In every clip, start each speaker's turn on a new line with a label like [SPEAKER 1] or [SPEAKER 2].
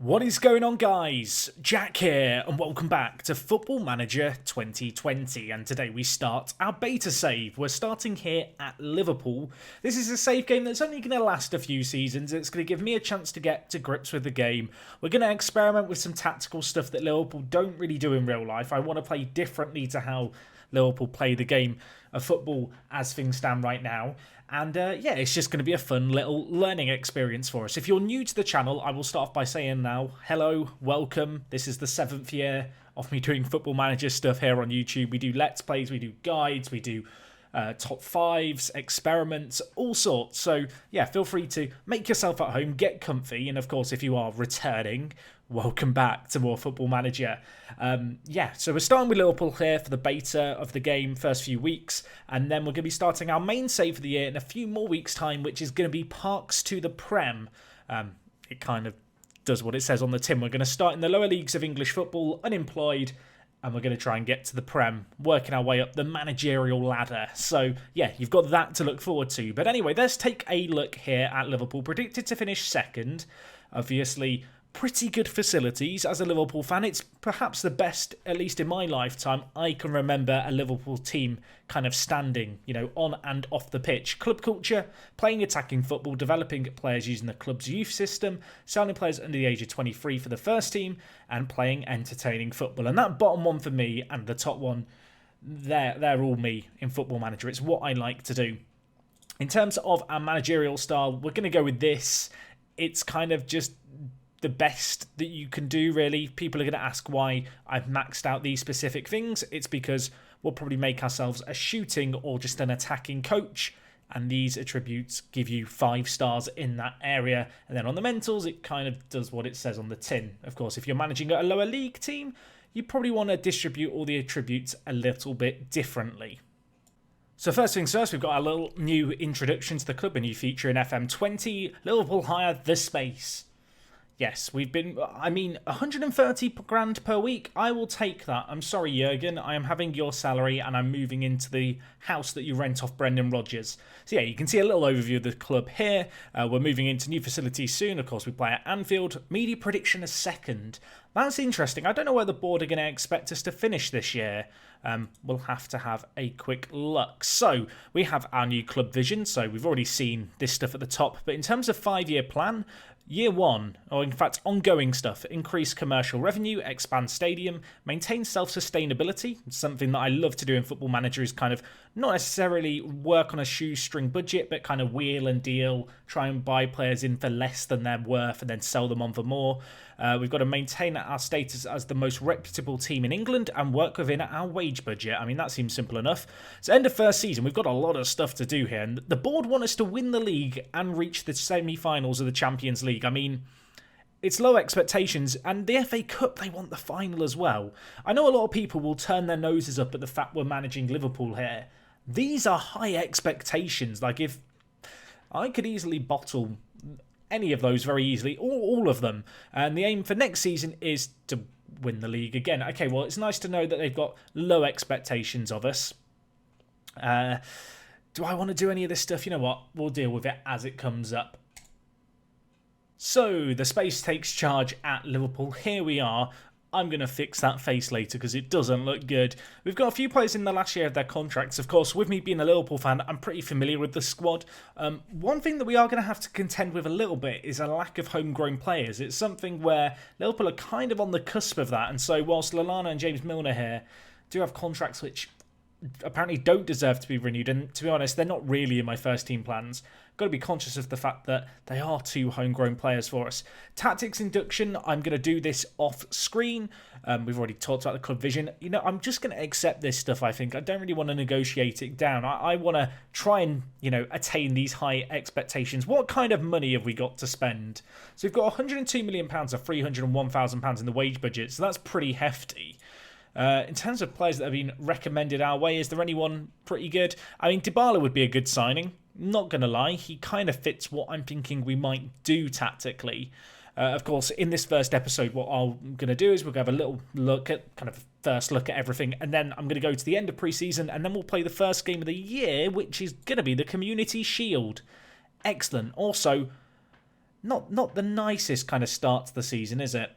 [SPEAKER 1] What is going on, guys? Jack here, and welcome back to Football Manager 2020. And today we start our beta save. We're starting here at Liverpool. This is a save game that's only going to last a few seasons. It's going to give me a chance to get to grips with the game. We're going to experiment with some tactical stuff that Liverpool don't really do in real life. I want to play differently to how Liverpool play the game of football as things stand right now. And yeah, it's just going to be a fun little learning experience for us. If you're new to the channel, I will start off by saying now, hello, welcome. This is the 7th year of me doing Football Manager stuff here on YouTube. We do Let's Plays, we do guides, we do top fives, experiments, all sorts. So yeah, feel free to make yourself at home, get comfy. And of course, if you are returning, welcome back to more Football Manager. Yeah, so we're starting with Liverpool here for the beta of the game, first few weeks, and then we're going to be starting our main save for the year in a few more weeks' time, which is going to be Parks to the Prem. It kind of does what it says on the tin. We're going to start in the lower leagues of English football, unemployed, and we're going to try and get to the Prem, working our way up the managerial ladder. So, yeah, you've got that to look forward to. But anyway, let's take a look here at Liverpool. Predicted to finish second. Obviously, pretty good facilities. As a Liverpool fan, it's perhaps the best, at least in my lifetime, I can remember a Liverpool team kind of standing, you know, on and off the pitch. Club culture, playing attacking football, developing players using the club's youth system, selling players under the age of 23 for the first team, and playing entertaining football. And that bottom one for me and the top one, they're all me in Football Manager. It's what I like to do. In terms of our managerial style, we're going to go with this. It's kind of just the best that you can do, really. People are going to ask why I've maxed out these specific things. It's because we'll probably make ourselves a shooting or just an attacking coach, and these attributes give you 5 stars in that area. And then on the mentals, it kind of does what it says on the tin. Of course, if you're managing a lower league team, you probably want to distribute all the attributes a little bit differently. So first things first, we've got our little new introduction to the club, a new feature in FM20, Liverpool hire the space. Yes, we've been, 130 grand per week. I will take that. I'm sorry, Jurgen. I am having your salary and I'm moving into the house that you rent off Brendan Rodgers. So yeah, you can see a little overview of the club here. We're moving into new facilities soon. Of course, we play at Anfield. Media prediction is second. That's interesting. I don't know where the board are going to expect us to finish this year. We'll have to have a quick look. So we have our new club vision. So we've already seen this stuff at the top. But in terms of 5-year plan, Year 1, or in fact ongoing stuff, increase commercial revenue, expand stadium, maintain self-sustainability. Something that I love to do in Football Manager is kind of not necessarily work on a shoestring budget, but kind of wheel and deal, try and buy players in for less than they're worth and then sell them on for more. We've got to maintain our status as the most reputable team in England and work within our wage budget. I mean, that seems simple enough. So end of first season, we've got a lot of stuff to do here. And the board want us to win the league and reach the semi-finals of the Champions League. I mean, it's low expectations, and the FA Cup, they want the final as well. I know a lot of people will turn their noses up at the fact we're managing Liverpool here. These are high expectations. Like, if I could easily bottle any of those very easily, all of them. And the aim for next season is to win the league again. Okay, well, it's nice to know that they've got low expectations of us. Do I want to do any of this stuff? You know what? We'll deal with it as it comes up. So, the space takes charge at Liverpool. Here we are. I'm going to fix that face later because it doesn't look good. We've got a few players in the last year of their contracts. Of course, with me being a Liverpool fan, I'm pretty familiar with the squad. One thing that we are going to have to contend with a little bit is a lack of homegrown players. It's something where Liverpool are kind of on the cusp of that. And so whilst Lallana and James Milner here do have contracts which apparently don't deserve to be renewed, and to be honest, they're not really in my first team plans. Got to be conscious of the fact that they are 2 homegrown players for us. Tactics induction, I'm going to do this off screen. We've already talked about the club vision. You know, I'm just going to accept this stuff, I think. I don't really want to negotiate it down. I want to try and, you know, attain these high expectations. What kind of money have we got to spend? So we've got £102 million of £301,000 in the wage budget, so that's pretty hefty. In terms of players that have been recommended our way, is there anyone pretty good? I mean, Dybala would be a good signing. Not going to lie, he kind of fits what I'm thinking we might do tactically. Of course, in this first episode, what I'm going to do is we're going to have a little look at, kind of first look at everything, and then I'm going to go to the end of pre-season, and then we'll play the first game of the year, which is going to be the Community Shield. Excellent. Also, not the nicest kind of start to the season, is it?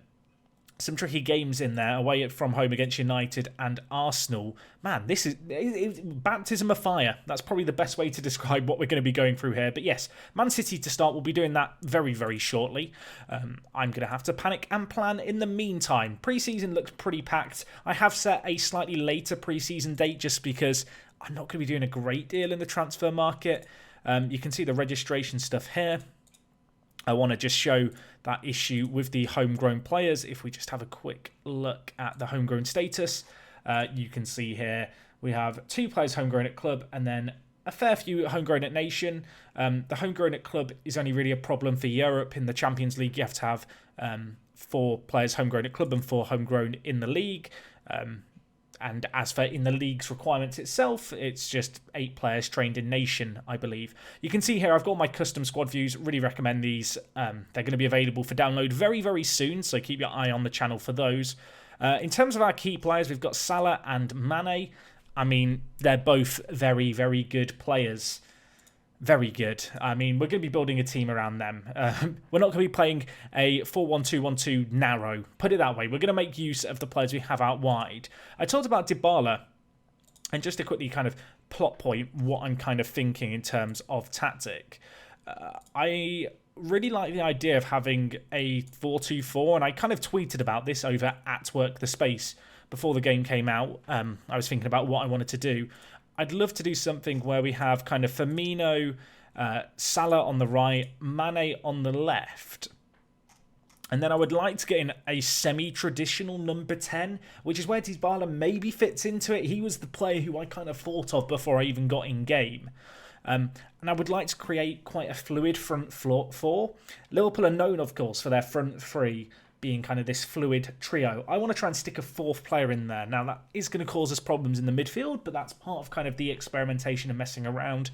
[SPEAKER 1] Some tricky games in there, away from home against United and Arsenal. Man, this is baptism of fire. That's probably the best way to describe what we're going to be going through here. But yes, Man City to start. We'll be doing that very, very shortly. I'm going to have to panic and plan in the meantime. Pre-season looks pretty packed. I have set a slightly later pre-season date just because I'm not going to be doing a great deal in the transfer market. You can see the registration stuff here. I want to just show that issue with the homegrown players. If we just have a quick look at the homegrown status, you can see here we have 2 players homegrown at club and then a fair few homegrown at nation. The homegrown at club is only really a problem for Europe. In the Champions League, you have to have 4 players homegrown at club and 4 homegrown in the league. And as for in the league's requirements itself, it's just 8 players trained in nation, I believe. You can see here I've got my custom squad views. Really recommend these. They're going to be available for download very, very soon, so keep your eye on the channel for those. In terms of our key players, we've got Salah and Mane. I mean, they're both very, very good players. Very good. I mean, we're going to be building a team around them. We're not going to be playing a 4-1-2-1-2 narrow. Put it that way. We're going to make use of the players we have out wide. I talked about Dybala, and just to quickly kind of plot point what I'm kind of thinking in terms of tactic. I really like the idea of having a 4-2-4, and I kind of tweeted about this over at WorkTheSpace before the game came out. I was thinking about what I wanted to do. I'd love to do something where we have kind of Firmino, Salah on the right, Mane on the left. And then I would like to get in a semi-traditional number 10, which is where Dybala maybe fits into it. He was the player who I kind of thought of before I even got in game. And I would like to create quite a fluid front four. Liverpool are known, of course, for their front three being kind of this fluid trio. I want to try and stick a 4th player in there. Now, that is going to cause us problems in the midfield, but that's part of kind of the experimentation and messing around.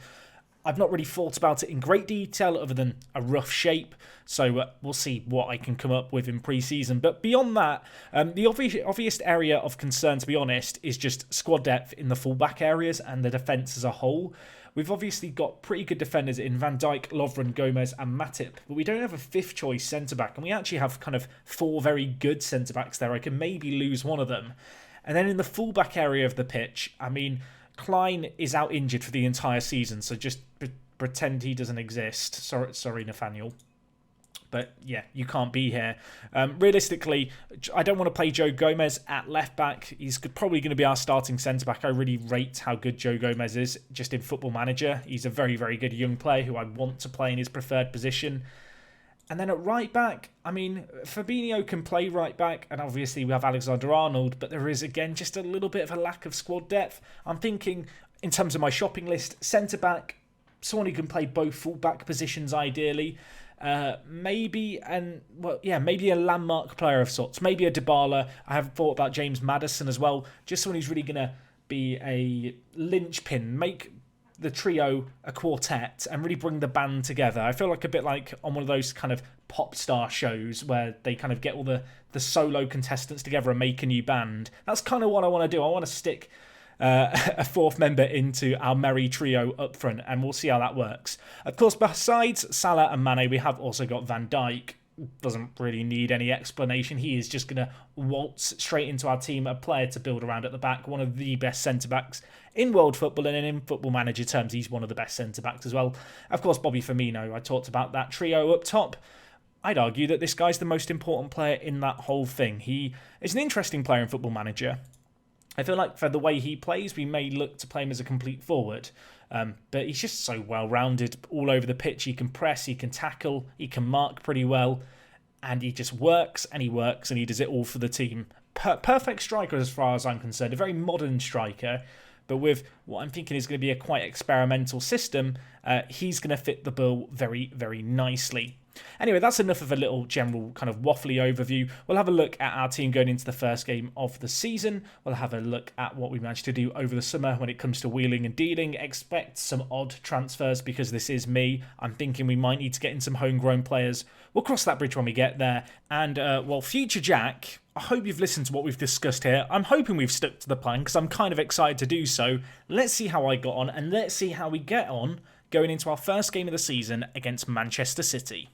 [SPEAKER 1] I've not really thought about it in great detail other than a rough shape, so we'll see what I can come up with in pre-season. But beyond that, the obvious area of concern, to be honest, is just squad depth in the fullback areas and the defence as a whole. We've obviously got pretty good defenders in Van Dijk, Lovren, Gomez and Matip, but we don't have a 5th choice centre-back, and we actually have kind of 4 very good centre-backs there. I can maybe lose one of them. And then in the fullback area of the pitch, I mean, Klein is out injured for the entire season, so just pretend he doesn't exist. Sorry, Nathaniel. But yeah, you can't be here. Realistically, I don't want to play Joe Gomez at left back. He's probably going to be our starting centre back. I really rate how good Joe Gomez is just in Football Manager. He's a very, very good young player who I want to play in his preferred position. And then at right back, I mean, Fabinho can play right back, and obviously we have Alexander-Arnold, but there is, again, just a little bit of a lack of squad depth. I'm thinking, in terms of my shopping list, centre-back, someone who can play both full-back positions ideally. Maybe a landmark player of sorts. Maybe a Dybala. I have thought about James Maddison as well. Just someone who's really going to be a linchpin, make the trio a quartet and really bring the band together. I feel like a bit like on one of those kind of pop star shows where they kind of get all the solo contestants together and make a new band. That's kind of what I want to do. I want to stick a 4th member into our merry trio up front, and we'll see how that works. Of course, besides Salah and Mane, we have also got Van Dijk. Doesn't really need any explanation. He is just going to waltz straight into our team, a player to build around at the back, one of the best centre-backs in world football, and in Football Manager terms, he's one of the best centre-backs as well. Of course, Bobby Firmino, I talked about that trio up top. I'd argue that this guy's the most important player in that whole thing. He is an interesting player in Football Manager. I feel like for the way he plays, we may look to play him as a complete forward. But he's just so well-rounded all over the pitch. He can press, he can tackle, he can mark pretty well. And he just works, and he does it all for the team. Perfect striker as far as I'm concerned. A very modern striker. But with what I'm thinking is going to be a quite experimental system, he's going to fit the bill very, very nicely. Anyway, that's enough of a little general kind of waffly overview. We'll have a look at our team going into the first game of the season. We'll have a look at what we managed to do over the summer when it comes to wheeling and dealing. Expect some odd transfers because this is me. I'm thinking we might need to get in some homegrown players. We'll cross that bridge when we get there. And, future Jack, I hope you've listened to what we've discussed here. I'm hoping we've stuck to the plan because I'm kind of excited to do so. Let's see how I got on, and let's see how we get on going into our first game of the season against Manchester City.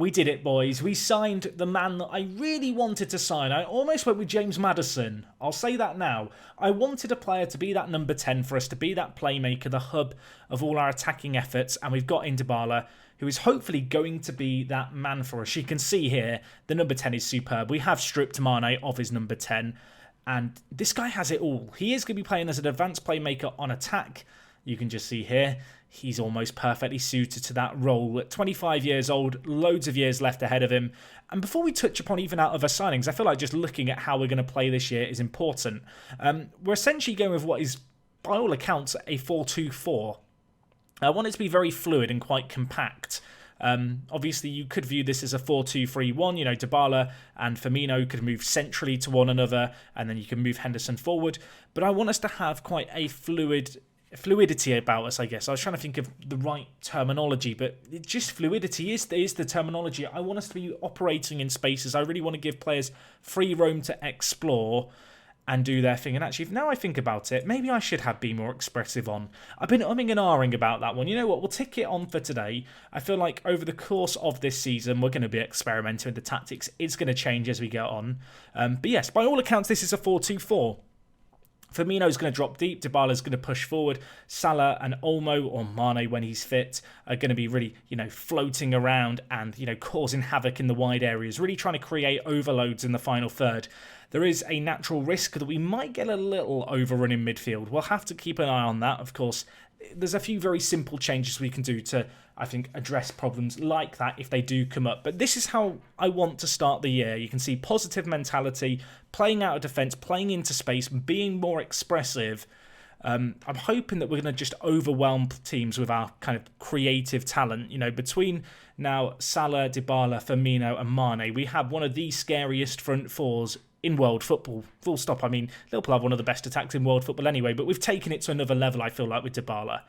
[SPEAKER 1] We did it, boys. We signed the man that I really wanted to sign. I almost went with James Maddison. I'll say that now. I wanted a player to be that number 10 for us, to be that playmaker, the hub of all our attacking efforts, and we've got in Dybala, who is hopefully going to be that man for us. You can see here, the number 10 is superb. We have stripped Mane of his number 10, and this guy has it all. He is going to be playing as an advanced playmaker on attack. You can just see here, he's almost perfectly suited to that role. At 25 years old, loads of years left ahead of him. And before we touch upon even our other signings, I feel like just looking at how we're going to play this year is important. We're essentially going with what is, by all accounts, a 4-2-4. I want it to be very fluid and quite compact. Obviously, you could view this as a 4-2-3-1. You know, Dybala and Firmino could move centrally to one another, and then you can move Henderson forward. But I want us to have quite a fluidity about us, I guess. I was trying to think of the right terminology, but just fluidity is the terminology. I want us to be operating in spaces. I really want to give players free roam to explore and do their thing. And actually, now I think about it, maybe I should have been more expressive on. I've been umming and ahhing about that one. You know what? We'll tick it on for today. I feel like over the course of this season, we're going to be experimenting with the tactics. It's going to change as we go on. But yes, by all accounts, this is a 4-2-4. Firmino's going to drop deep, Dybala's going to push forward, Salah and Olmo or Mane when he's fit are going to be really, floating around and, causing havoc in the wide areas, really trying to create overloads in the final third. There is a natural risk that we might get a little overrun in midfield. We'll have to keep an eye on that, of course. There's a few very simple changes we can do to, I think, address problems like that if they do come up. But this is how I want to start the year. You can see positive mentality, playing out of defence, playing into space, being more expressive. I'm hoping that we're going to just overwhelm teams with our kind of creative talent. Between now Salah, Dybala, Firmino and Mane, we have one of the scariest front fours in world football, full stop. I mean, Liverpool have one of the best attacks in world football anyway, but we've taken it to another level, I feel like, with Dybala.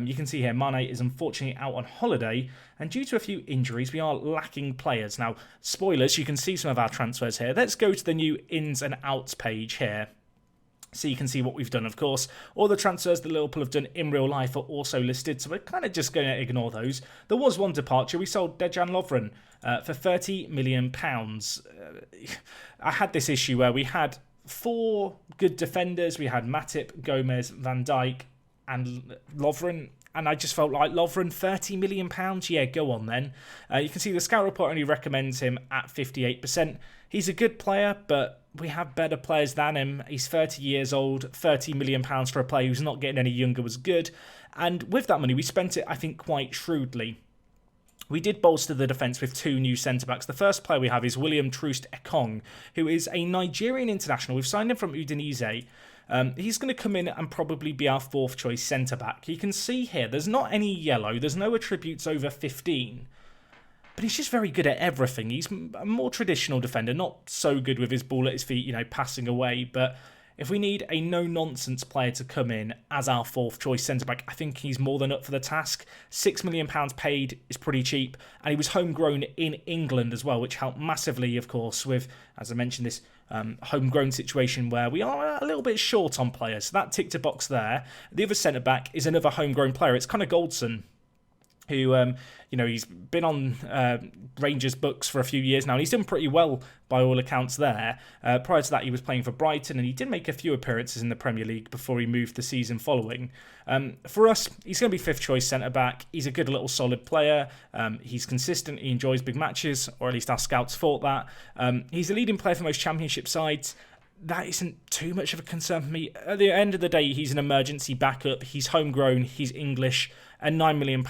[SPEAKER 1] You can see here, Mane is unfortunately out on holiday, and due to a few injuries, we are lacking players. Now, spoilers, you can see some of our transfers here. Let's go to the new ins and outs page here, so you can see what we've done, of course. All the transfers that Liverpool have done in real life are also listed, so we're kind of just going to ignore those. There was one departure. We sold Dejan Lovren for £30 million. I had this issue where we had 4 good defenders. We had Matip, Gomez, Van Dijk and Lovren. And I just felt like Lovren, £30 million? Yeah, go on then. You can see the scout report only recommends him at 58%. He's a good player, but we have better players than him. He's 30 years old. £30 million for a player who's not getting any younger was good. And with that money, we spent it, I think, quite shrewdly. We did bolster the defence with 2 new centre-backs. The first player we have is William Troost Akong, who is a Nigerian international. We've signed him from Udinese. He's going to come in and probably be our 4th choice centre-back. You can see here, there's not any yellow. There's no attributes over 15. But he's just very good at everything. He's a more traditional defender, not so good with his ball at his feet, passing away. But if we need a no-nonsense player to come in as our 4th choice centre-back, I think he's more than up for the task. £6 million paid is pretty cheap. And he was homegrown in England as well, which helped massively, of course, with, as I mentioned, this homegrown situation where we are a little bit short on players. So that ticked a box there. The other centre-back is another homegrown player. It's Connor Goldson, who, he's been on Rangers books for a few years now, and he's done pretty well by all accounts there. Prior to that, he was playing for Brighton, and he did make a few appearances in the Premier League before he moved the season following. For us, he's going to be 5th choice centre-back. He's a good little solid player. He's consistent. He enjoys big matches, or at least our scouts thought that. He's the leading player for most Championship sides. That isn't too much of a concern for me. At the end of the day, he's an emergency backup. He's homegrown. He's English. And £9 million,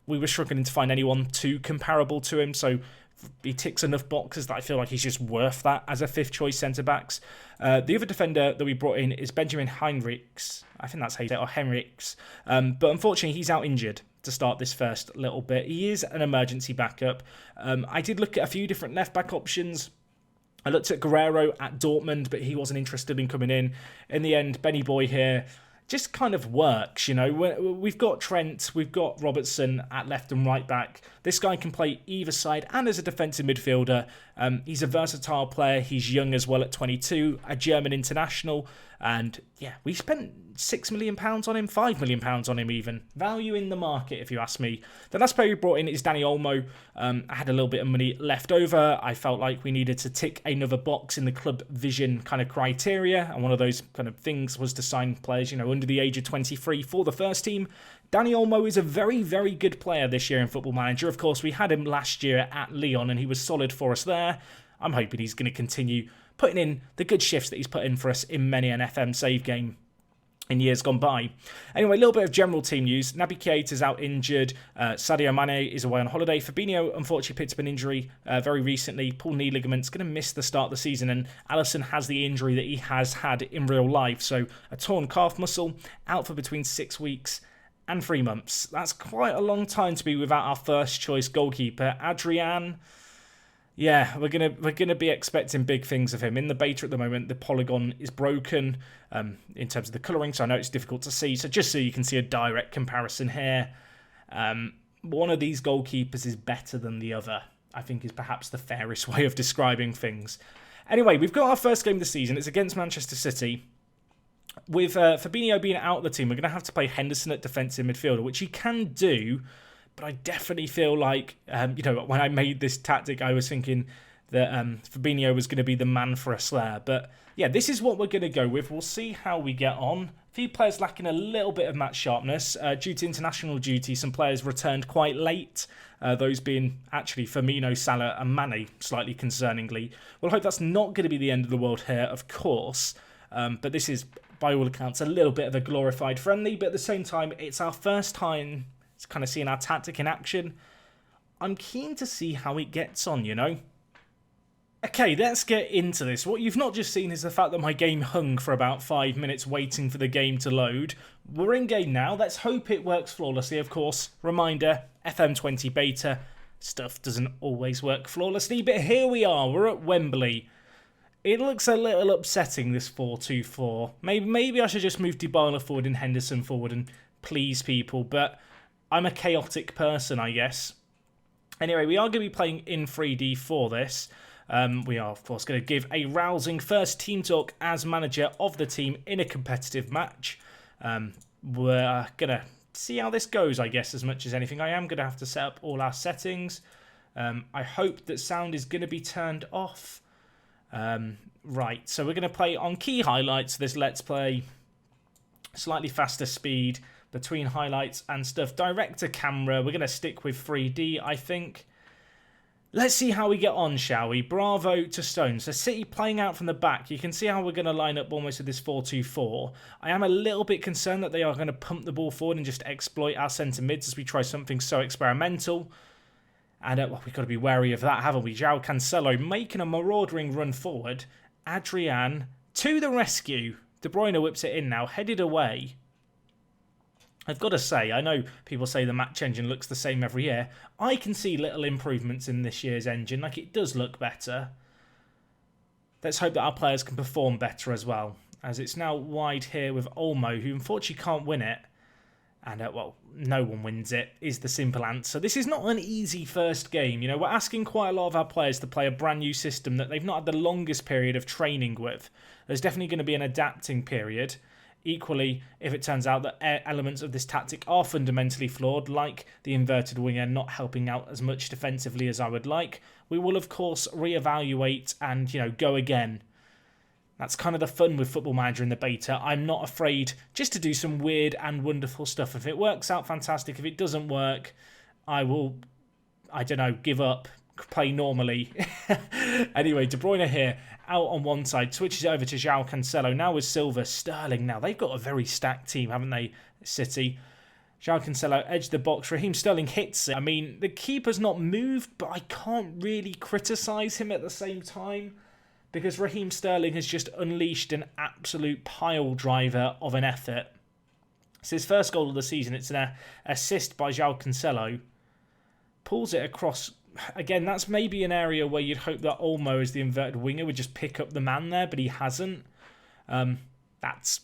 [SPEAKER 1] we were struggling to find anyone too comparable to him. So he ticks enough boxes that I feel like he's just worth that as a 5th choice centre-backs. The other defender that we brought in is Benjamin Heinrichs. I think that's how you say it, or Henrichs. But unfortunately, he's out injured to start this first little bit. He is an emergency backup. I did look at a few different left-back options. I looked at Guerrero at Dortmund, but he wasn't interested in coming in. In the end, Benny Boy here, just kind of works, you know. We've got Trent, we've got Robertson at left and right back. This guy can play either side and as a defensive midfielder. He's a versatile player. He's young as well at 22, a German international. And yeah, we spent £6 million on him, £5 million on him even. Value in the market, if you ask me. The last player we brought in is Dani Olmo. I had a little bit of money left over. I felt like we needed to tick another box in the club vision kind of criteria. And one of those kind of things was to sign players, you know, under the age of 23 for the first team. Dani Olmo is a very, very good player this year in Football Manager. Of course, we had him last year at Lyon and he was solid for us there. I'm hoping he's going to continue putting in the good shifts that he's put in for us in many an FM save game in years gone by. Anyway, a little bit of general team news. Naby Keita's out injured. Sadio Mane is away on holiday. Fabinho unfortunately picked up an injury very recently. Pulled knee ligaments, going to miss the start of the season. And Alisson has the injury that he has had in real life. So a torn calf muscle, out for between 6 weeks and 3 months. That's quite a long time to be without our first choice goalkeeper. Adrian, yeah, we're gonna be expecting big things of him. In the beta at the moment, the polygon is broken in terms of the colouring, so I know it's difficult to see. So just so you can see a direct comparison here, one of these goalkeepers is better than the other, I think is perhaps the fairest way of describing things. Anyway, we've got our first game of the season. It's against Manchester City. With Fabinho being out of the team, we're going to have to play Henderson at defensive midfielder, which he can do. But I definitely feel like, you know, when I made this tactic, I was thinking that Fabinho was going to be the man for us there. But yeah, this is what we're going to go with. We'll see how we get on. A few players lacking a little bit of match sharpness. Due to international duty, some players returned quite late. Those being actually Firmino, Salah and Mane, slightly concerningly. We'll hope that's not going to be the end of the world here, of course. But this is, by all accounts, a little bit of a glorified friendly. But at the same time, it's our first time kind of seeing our tactic in action. I'm keen to see how it gets on, you know. Okay, let's get into this. What you've not just seen is the fact that my game hung for about 5 minutes waiting for the game to load. We're in game now. Let's hope it works flawlessly, of course. Reminder, FM20 Beta. Stuff doesn't always work flawlessly, but here we are. We're at Wembley. It looks a little upsetting, this 4-2-4. Maybe I should just move Dybala forward and Henderson forward and please people, but I'm a chaotic person, I guess. Anyway, we are going to be playing in 3D for this. We are, of course, going to give a rousing first team talk as manager of the team in a competitive match. We're going to see how this goes, I guess, as much as anything. I am going to have to set up all our settings. I hope that sound is going to be turned off. Right, so we're going to play on key highlights. This Let's Play, slightly faster speed between highlights and stuff. Direct to camera. We're going to stick with 3D, I think. Let's see how we get on, shall we? Bravo to Stone. So City playing out from the back. You can see how we're going to line up almost with this 4-2-4. I am a little bit concerned that they are going to pump the ball forward and just exploit our centre mids as we try something so experimental. And well, we've got to be wary of that, haven't we? João Cancelo making a marauding run forward. Adrian to the rescue. De Bruyne whips it in now, headed away. I've got to say, I know people say the match engine looks the same every year. I can see little improvements in this year's engine. Like, it does look better. Let's hope that our players can perform better as well. As it's now wide here with Olmo, who unfortunately can't win it. And, well, no one wins it, is the simple answer. This is not an easy first game. You know, we're asking quite a lot of our players to play a brand new system that they've not had the longest period of training with. There's definitely going to be an adapting period. Equally, if it turns out that elements of this tactic are fundamentally flawed, like the inverted winger not helping out as much defensively as I would like, we will, of course, reevaluate and, you know, go again. That's kind of the fun with Football Manager in the beta. I'm not afraid just to do some weird and wonderful stuff. If it works out, fantastic. If it doesn't work, I will, I don't know, give up, play normally. Anyway, De Bruyne here, out on one side, switches it over to João Cancelo. Now with Silva, Sterling now. They've got a very stacked team, haven't they, City? João Cancelo, edge the box. Raheem Sterling hits it. I mean, the keeper's not moved, but I can't really criticise him at the same time, because Raheem Sterling has just unleashed an absolute pile driver of an effort. It's his first goal of the season. It's an assist by João Cancelo. Pulls it across. Again, that's maybe an area where you'd hope that Olmo, as the inverted winger, would just pick up the man there, but he hasn't. That that's,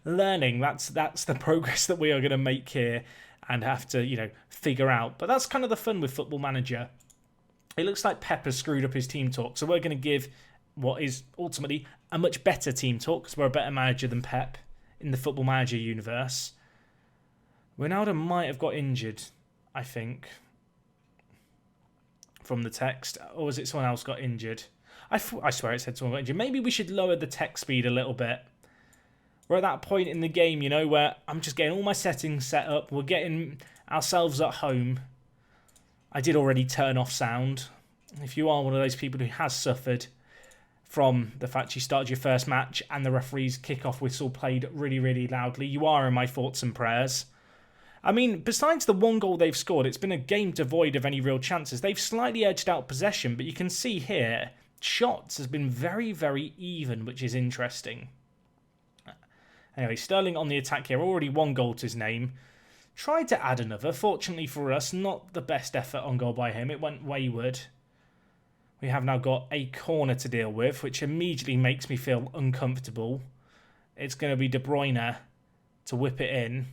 [SPEAKER 1] learning. That's the progress that we are going to make here and have to, figure out. But that's kind of the fun with Football Manager. It looks like Pep has screwed up his team talk, so we're going to give what is ultimately a much better team talk, because we're a better manager than Pep in the Football Manager universe. Ronaldo might have got injured, I think, from the text. Or was it someone else got injured? I swear it said someone got injured. Maybe we should lower the text speed a little bit. We're at that point in the game, where I'm just getting all my settings set up. We're getting ourselves at home. I did already turn off sound. If you are one of those people who has suffered from the fact you started your first match and the referee's kick-off whistle played really, really loudly, you are in my thoughts and prayers. I mean, besides the one goal they've scored, it's been a game devoid of any real chances. They've slightly edged out possession, but you can see here, shots has been very, very even, which is interesting. Anyway, Sterling on the attack here, already one goal to his name. Tried to add another. Fortunately for us, not the best effort on goal by him. It went wayward. We have now got a corner to deal with, which immediately makes me feel uncomfortable. It's going to be De Bruyne to whip it in.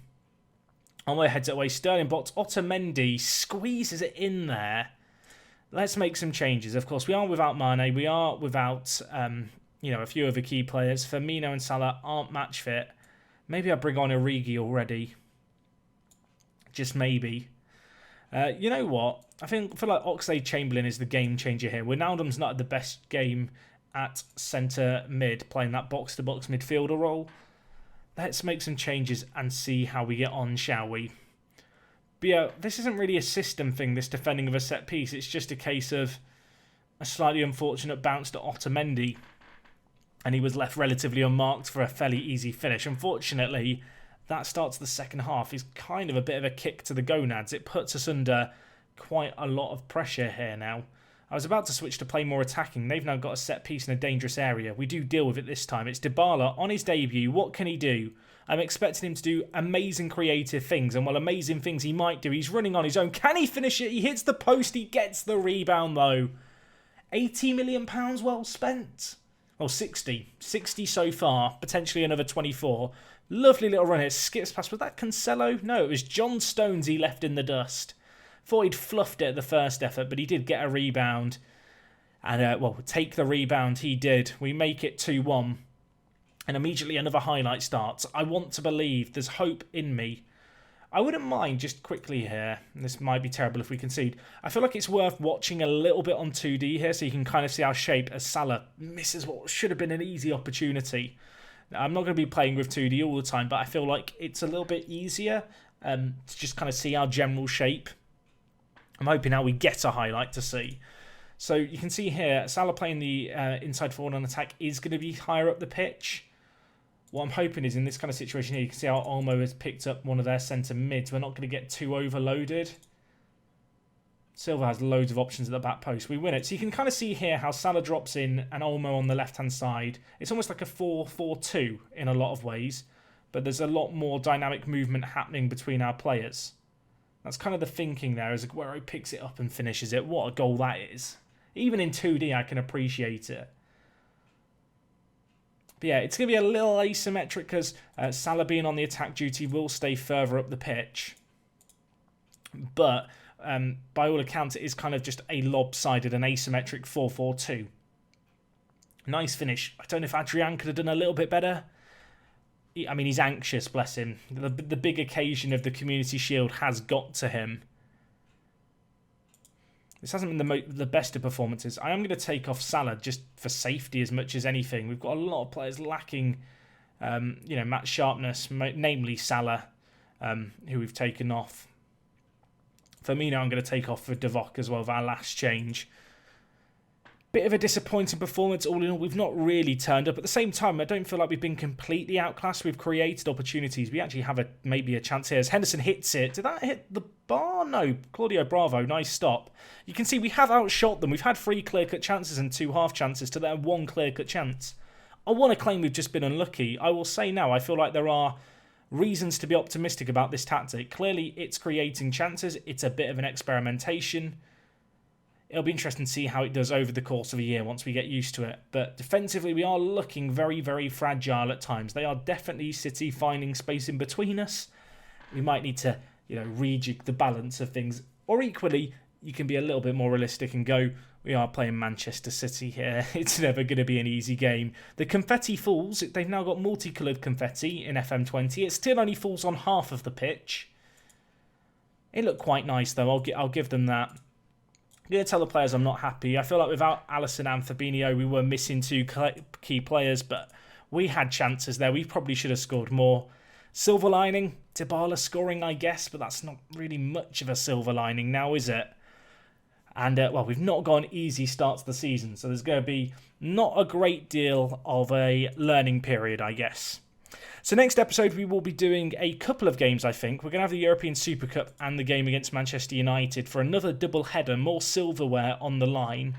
[SPEAKER 1] On my heads away, Sterling blocks. Otamendi squeezes it in there. Let's make some changes. Of course, we are without Mane. We are without, a few other key players. Firmino and Salah aren't match fit. Maybe I bring on Origi already. Just maybe. You know what? I feel like Oxlade-Chamberlain is the game changer here. Wijnaldum's not the best game at centre mid, playing that box-to-box midfielder role. Let's make some changes and see how we get on, shall we? But yeah, this isn't really a system thing, this defending of a set piece. It's just a case of a slightly unfortunate bounce to Otamendi, and he was left relatively unmarked for a fairly easy finish. Unfortunately, that starts the second half is kind of a bit of a kick to the gonads. It puts us under quite a lot of pressure here now. I was about to switch to play more attacking. They've now got a set piece in a dangerous area. We do deal with it this time. It's Dybala on his debut. What can he do? I'm expecting him to do amazing creative things. And while amazing things he might do, he's running on his own. Can he finish it? He hits the post. He gets the rebound though. £80 million well spent. Well, 60. 60 so far. Potentially another 24. Lovely little run here. Skips past. Was that Cancelo? No, it was John Stones he left in the dust. Thought he'd fluffed it at the first effort, but he did get a rebound. And, take the rebound he did. We make it 2-1. And immediately another highlight starts. I want to believe. There's hope in me. I wouldn't mind just quickly here. This might be terrible if we concede. I feel like it's worth watching a little bit on 2D here so you can kind of see our shape as Salah misses what should have been an easy opportunity. I'm not going to be playing with 2D all the time, but I feel like it's a little bit easier to just kind of see our general shape. I'm hoping now we get a highlight to see. So you can see here, Salah playing the inside forward on attack is going to be higher up the pitch. What I'm hoping is in this kind of situation here, you can see how Olmo has picked up one of their centre mids. We're not going to get too overloaded. Silva has loads of options at the back post. We win it. So you can kind of see here how Salah drops in and Olmo on the left-hand side. It's almost like a 4-4-2 in a lot of ways. But there's a lot more dynamic movement happening between our players. That's kind of the thinking there, as Aguero picks it up and finishes it. What a goal that is. Even in 2D, I can appreciate it. But yeah, it's going to be a little asymmetric because Salah being on the attack duty will stay further up the pitch. But by all accounts, it is kind of just a lopsided and asymmetric 4-4-2. Nice finish. I don't know if Adrian could have done a little bit better. I mean, he's anxious, bless him. The big occasion of the Community Shield has got to him. This hasn't been the best of performances. I am going to take off Salah just for safety as much as anything. We've got a lot of players lacking, match sharpness, namely Salah, who we've taken off. Firmino I'm going to take off for Dijk as well for our last change. Bit of a disappointing performance all in all. We've not really turned up. At the same time, I don't feel like we've been completely outclassed. We've created opportunities. We actually have maybe a chance here as Henderson hits it. Did that hit the bar? No. Claudio Bravo, nice stop. You can see we have outshot them. We've had 3 clear-cut chances and 2 half chances to their 1 clear-cut chance. I want to claim we've just been unlucky. I will say now, I feel like there are reasons to be optimistic about this tactic. Clearly, it's creating chances. It's a bit of an experimentation. it'll be interesting to see how it does over the course of a year once we get used to it. But defensively, we are looking very, very fragile at times. They are definitely City finding space in between us. We might need to, rejig the balance of things. Or equally, you can be a little bit more realistic and go, we are playing Manchester City here. It's never going to be an easy game. The confetti falls. They've now got multicoloured confetti in FM20. It still only falls on half of the pitch. It looked quite nice, though. I'll give them that. I'm going to tell the players I'm not happy. I feel like without Alisson and Fabinho, we were missing two key players, but we had chances there. We probably should have scored more. Silver lining, Dybala scoring, I guess, but that's not really much of a silver lining now, is it? And, we've not got an easy start to the season, so there's going to be not a great deal of a learning period, I guess. So next episode, we will be doing a couple of games, I think. We're going to have the European Super Cup and the game against Manchester United for another double header, more silverware on the line.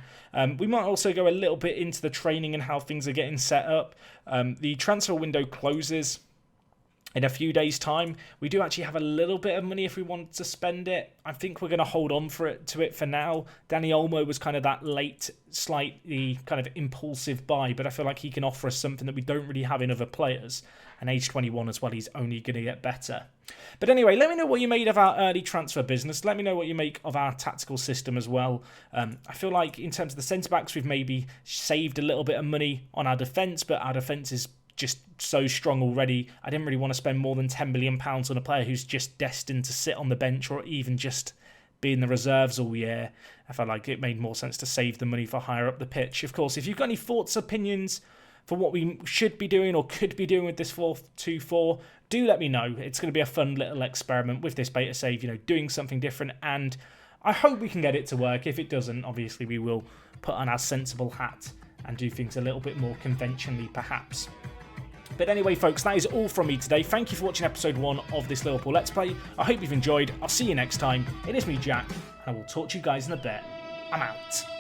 [SPEAKER 1] We might also go a little bit into the training and how things are getting set up. The transfer window closes in a few days' time. We do actually have a little bit of money if we wanted to spend it. I think we're going to hold on to it for now. Danny Olmo was kind of that late, slightly kind of impulsive buy, but I feel like he can offer us something that we don't really have in other players. And age 21 as well, he's only going to get better. But anyway, let me know what you made of our early transfer business. Let me know what you make of our tactical system as well. I feel like in terms of the centre-backs, we've maybe saved a little bit of money on our defence, but our defence is just so strong already. I didn't really want to spend more than £10 million on a player who's just destined to sit on the bench or even just be in the reserves all year. I felt like it made more sense to save the money for higher up the pitch. Of course, if you've got any thoughts, opinions for what we should be doing or could be doing with this 4-2-4, do let me know. It's going to be a fun little experiment with this beta save, doing something different, and I hope we can get it to work. If it doesn't, obviously we will put on our sensible hat and do things a little bit more conventionally, perhaps. But anyway, folks, that is all from me today. Thank you for watching episode 1 of this Liverpool Let's Play. I hope you've enjoyed. I'll see you next time. It is me, Jack, and I will talk to you guys in a bit. I'm out.